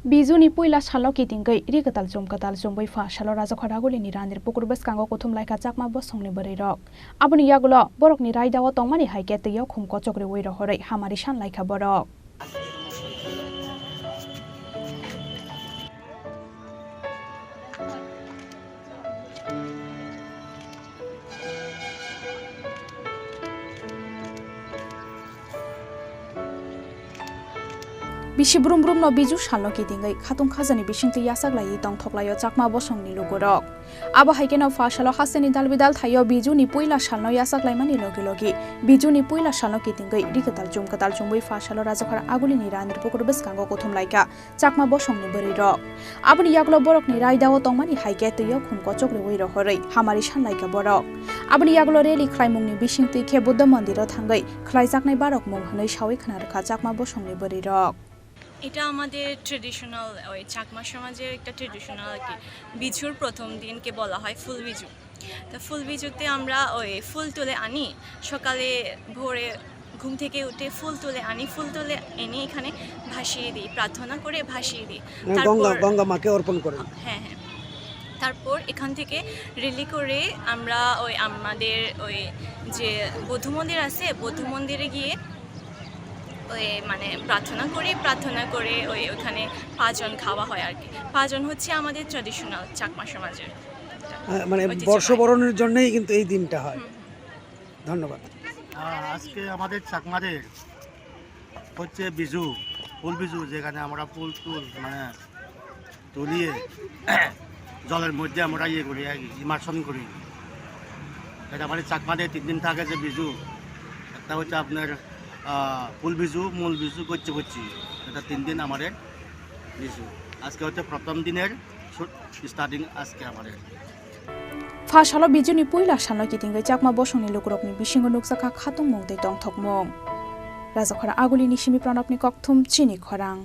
Bizuni puila shalo Kittingwi rikatal jombai fa shalo Rajakhor Agulini Ranir Pukur Bwskango Kwthumlaikha Chakma bosongni borok aboni yagulo borokni raidawo tongmani haike teiyo khumko chokre oiro horai hamari sanlaikha borok Bisi brum no Bizu shalo Kittingwi khatung khajani bisingti yasaglai tong thoklayo Chakma bosongni lugorok abo haikeno fa shalo haseni dalbidal thayo Bizuni puila shalo yasaklaimani logi Bizuni puila shalo Kittingwi rikatal jombai fa shalo Rajakhor Agulini Ranir Pukur Bwskango Kwthumlaikha Chakma bosongni borirok aboni yaglo borokni raidawo tongmani haike teiyo khumko chokre oiro horai hamari sanlaikha borok aboni yaglo reli khlaimungni bisingti khe buddha mandiro thangai khlaijaknai barok mung hanai sawi khnarakha Chakma bosongni borirok এটা আমাদের traditional ওই চাকমা সমাজের একটা traditional আর কি বিজুর প্রথম দিনকে বলা হয় ফুল বিজু তো ফুল বিজুতে আমরা ওই ফুল তুলে আনি সকালে ভোরে ঘুম থেকে উঠে ফুল তুলে আনি ফুল তুলে এনে এখানে ভাসিয়ে দিই প্রার্থনা করে ভাসিয়ে দিই গঙ্গা মাকে অর্পণ করে হ্যাঁ হ্যাঁ তারপর এখান থেকে রেলি করে আমরা ওই আমাদের ওই যে বৌদ্ধ মন্দির আছে বৌদ্ধ মন্দিরে গিয়ে ওই মানে প্রার্থনা করে ওই ওখানে পাঁচজন খাওয়া হয় আর কি পাঁচজন হচ্ছে আমাদের ট্র্যাডিশনাল চাকমা সমাজের মানে বর্ষবরণের জন্যই কিন্তু এই দিনটা হয় ধন্যবাদ আজকে আমাদের চাকমাদের হচ্ছে বিজু ফুল বিজু যেখানে আমরা ফুল মানে তুলিয়ে জলের মধ্যে আমরা ইয়ে করি আর কি ইমার্শন করি এটা আমাদের চাকমাদের 3 দিন থাকে যে বিজু একটা হচ্ছে আপনার ফুল বিজু মূল বিজু করছি এটা 3 দিন আমাদের বিজু আজকে হচ্ছে প্রথম দিনের স্টার্টিং আজকে আমাদের fa shalo Bizuni puila shalo Kittingwi Chakma bosongni lugrokni bisingo nuksakha khatung mongdei tongthokmung Rajakhor Agulini simi pranopni kokthum Chini Khorang